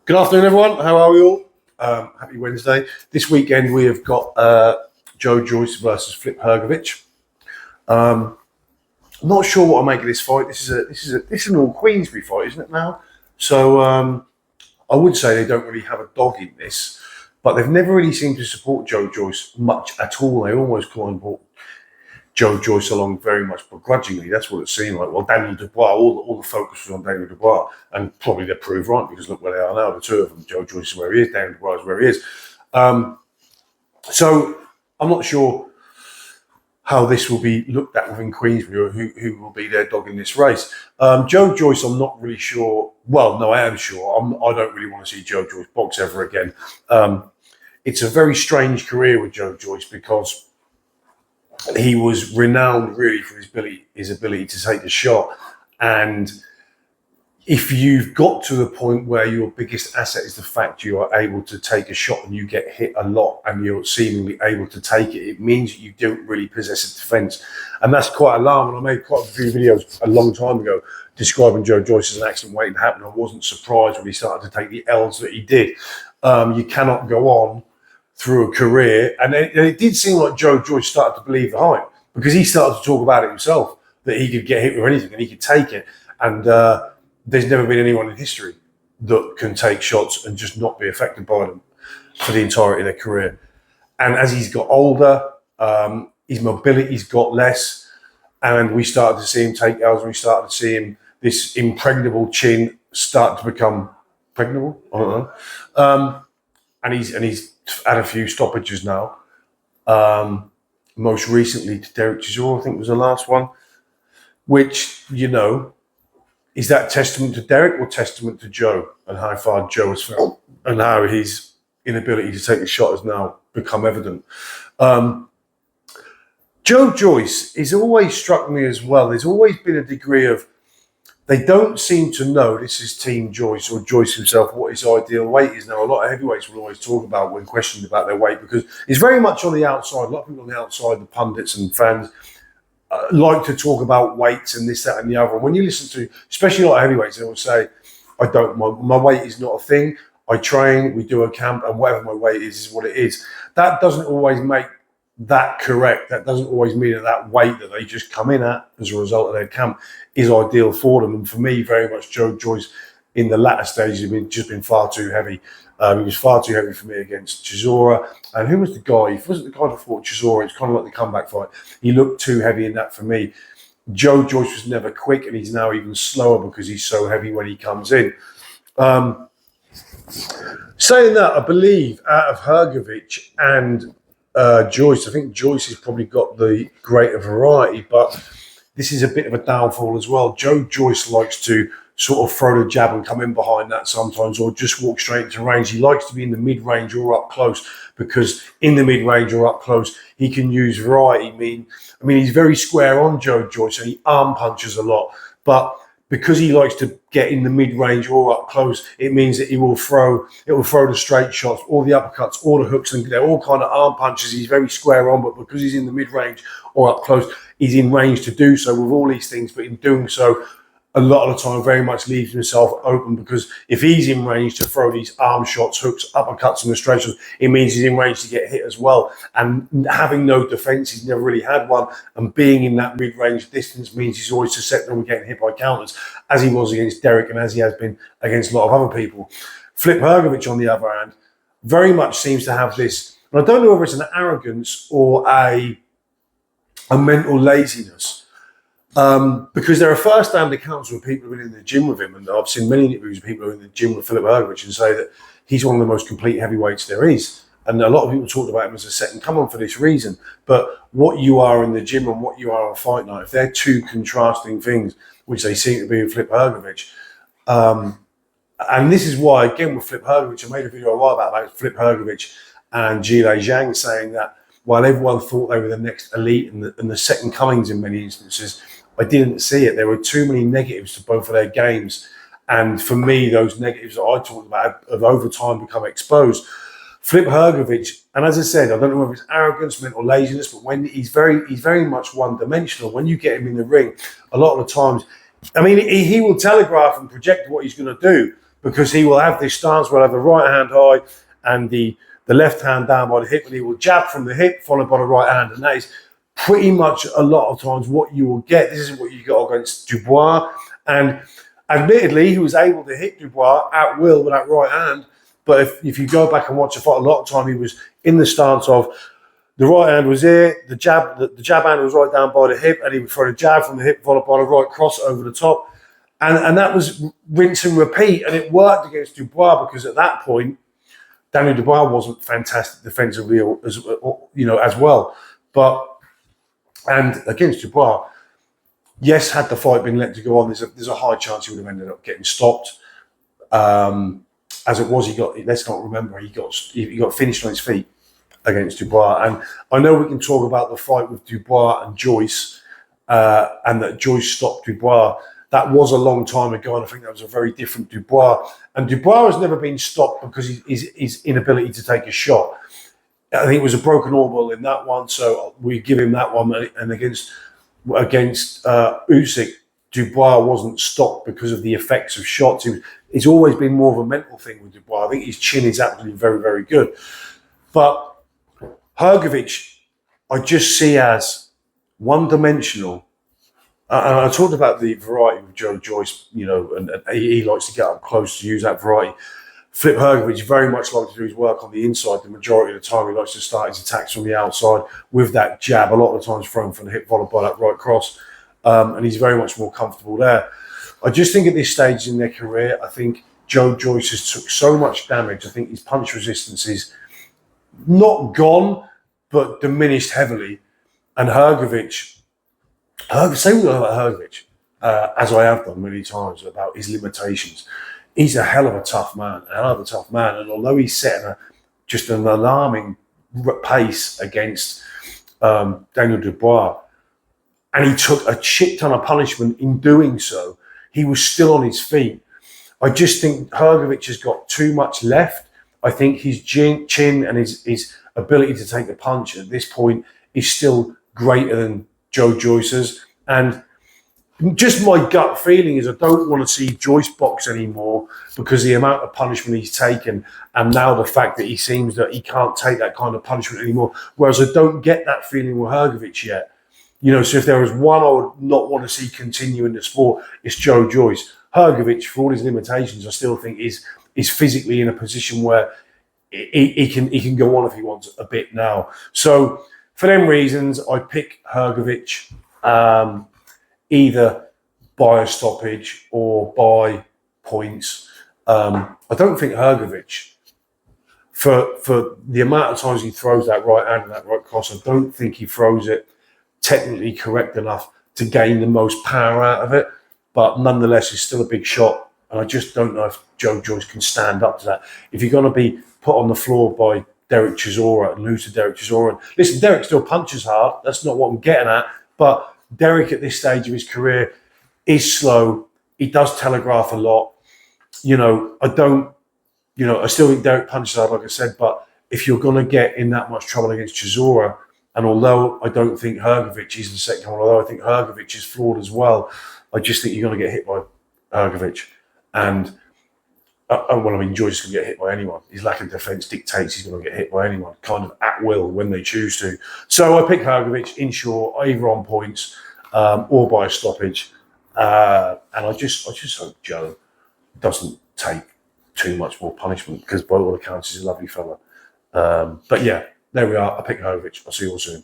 Good afternoon, everyone. How are we all? Happy Wednesday. This weekend we have got Joyce versus Filip Hrgovic. I'm not sure what I make of this fight. This is an all Queensberry fight, isn't it now? So I would say they don't really have a dog in this, but they've never really seemed to support Joyce much at all. They almost kind of brought Joyce along very much begrudgingly. That's what it seemed like. Well, Daniel Dubois, all the focus was on Daniel Dubois, and probably they're proved right because look where they are now. The two of them, Joyce is where he is, Daniel Dubois is where he is. So I'm not sure how this will be looked at within Queensberry or who will be their dog in this race. Joyce, I'm not really sure. Well, no, I am sure. I don't really want to see Joyce box ever again. It's a very strange career with Joyce because he was renowned really for his ability to take the shot. And if you've got to the point where your biggest asset is the fact you are able to take a shot and you get hit a lot and you're seemingly able to take it, it means that you don't really possess a defence. And that's quite alarming. I made quite a few videos a long time ago describing Joyce as an accident waiting to happen. I wasn't surprised when he started to take the L's that he did. You cannot go on through a career, and it did seem like Joyce started to believe the hype because he started to talk about it himself, that he could get hit with anything and he could take it. And there's never been anyone in history that can take shots and just not be affected by them for the entirety of their career. And as he's got older, his mobility's got less, and we started to see him take L's, and we started to see him, this impregnable chin start to become pregnable. I don't know. And he's had a few stoppages now. Most recently to Derek Chisora, I think was the last one. Which, is that testament to Derek or testament to Joe and how far Joe has fell and how his inability to take a shot has now become evident? Joyce has always struck me as well. There's always been a degree of, they don't seem to know, this is Team Joyce or Joyce himself, what his ideal weight is. Now, a lot of heavyweights will always talk about when questioned about their weight because it's very much on the outside. A lot of people on the outside, the pundits and fans, like to talk about weights and this, that, and the other. And when you listen to, especially a lot of heavyweights, they will say, my weight is not a thing. I train, we do a camp, and whatever my weight is what it is. That doesn't always make that correct. That doesn't always mean that weight that they just come in at as a result of their camp is ideal for them. And for me, very much Joyce in the latter stages has just been far too heavy. He was far too heavy for me against Chisora. And who was the guy? He wasn't the guy that fought Chisora. It's kind of like the comeback fight. He looked too heavy in that for me. Joyce was never quick, and he's now even slower because he's so heavy when he comes in. Saying that, I believe out of Hrgovic and Joyce, I think Joyce has probably got the greater variety, but this is a bit of a downfall as well. Joyce likes to sort of throw the jab and come in behind that sometimes, or just walk straight into range. He likes to be in the mid-range or up close because in the mid-range or up close, he can use variety. I mean, he's very square on Joyce and he arm punches a lot, but because he likes to get in the mid-range or up close, it means that it will throw the straight shots, all the uppercuts, all the hooks, and they're all kind of arm punches. He's very square on, but because he's in the mid-range or up close, he's in range to do so with all these things. But in doing so, a lot of the time, very much leaves himself open because if he's in range to throw these arm shots, hooks, uppercuts, and the straight shots, it means he's in range to get hit as well. And having no defence, he's never really had one. And being in that mid-range distance means he's always susceptible to getting hit by counters, as he was against Derek and as he has been against a lot of other people. Filip Hrgovic, on the other hand, very much seems to have this, and I don't know whether it's an arrogance or a mental laziness. Because there are first-hand accounts where people have been in the gym with him, and I've seen many interviews of people who are in the gym with Filip Hrgovic and say that he's one of the most complete heavyweights there is. And a lot of people talked about him as a second come-on for this reason. But what you are in the gym and what you are on fight night, if they're two contrasting things, which they seem to be with Filip Hrgovic, and this is why, again, with Filip Hrgovic, I made a video a while about Filip Hrgovic and Zhilei Zhang saying that while everyone thought they were the next elite and the second comings in many instances, I didn't see it. There were too many negatives to both of their games. And for me, those negatives that I talked about have over time become exposed. Filip Hrgovic, and as I said, I don't know whether it's arrogance, mental laziness, but when he's very much one-dimensional. When you get him in the ring, a lot of the times, I mean, he will telegraph and project what he's going to do, because he will have this stance where he'll have the right hand high and the left hand down by the hip, and he will jab from the hip followed by the right hand, and that is pretty much a lot of times what you will get. This is what you got against Dubois, and admittedly he was able to hit Dubois at will with that right hand, but if you go back and watch the fight, a lot of time he was in the stance of the right hand was here, the jab hand was right down by the hip, and he would throw the jab from the hip followed by the right cross over the top. And that was rinse and repeat. And it worked against Dubois because at that point, Daniel Dubois wasn't fantastic defensively as well. And against Dubois, yes, had the fight been let to go on, there's a high chance he would have ended up getting stopped. As it was, let's not remember, he got finished on his feet against Dubois. And I know we can talk about the fight with Dubois and Joyce, and that Joyce stopped Dubois. That was a long time ago, and I think that was a very different Dubois. And Dubois has never been stopped because his inability to take a shot. I think it was a broken orbital in that one, so we give him that one. And against Usyk, Dubois wasn't stopped because of the effects of shots. It's always been more of a mental thing with Dubois. I think his chin is actually very, very good. But Hrgovic, I just see as one-dimensional. And I talked about the variety with Joyce, and he likes to get up close to use that variety. Filip Hrgovic very much likes to do his work on the inside. The majority of the time, he likes to start his attacks from the outside with that jab, a lot of the times thrown from the hip, followed by that right cross. And he's very much more comfortable there. I just think at this stage in their career, I think Joyce has took so much damage. I think his punch resistance is not gone, but diminished heavily. And Hrgovic, say what about Hrgovic, as I have done many times about his limitations. He's a hell of a tough man, And although he's setting just an alarming pace against Daniel Dubois, and he took a shit ton of punishment in doing so, he was still on his feet. I just think Hrgovic has got too much left. I think his chin and his ability to take the punch at this point is still greater than Joyce's. And just my gut feeling is I don't want to see Joyce box anymore because the amount of punishment he's taken, and now the fact that he seems that he can't take that kind of punishment anymore. Whereas I don't get that feeling with Hrgovic yet. So if there was one I would not want to see continue in the sport, it's Joyce. Hrgovic, for all his limitations, I still think is physically in a position where he can go on if he wants a bit now. So for them reasons, I pick Hrgovic either by a stoppage or by points. I don't think Hrgovic, for the amount of times he throws that right hand and that right cross, I don't think he throws it technically correct enough to gain the most power out of it. But nonetheless, it's still a big shot. And I just don't know if Joyce can stand up to that. If you're going to be put on the floor by Derek Chisora and lose to Derek Chisora. And listen, Derek still punches hard. That's not what I'm getting at. But Derek at this stage of his career is slow. He does telegraph a lot. I still think Derek punches hard, like I said. But if you're going to get in that much trouble against Chisora, and although I don't think Hrgovic is the second one, although I think Hrgovic is flawed as well, I just think you're going to get hit by Hrgovic. And Joyce is going to get hit by anyone. His lack of defence dictates he's going to get hit by anyone, kind of at will when they choose to. So I pick Hrgovic in short, either on points or by a stoppage. And I just hope Joe doesn't take too much more punishment because by all accounts he's a lovely fella. But yeah, there we are. I pick Hrgovic. I'll see you all soon.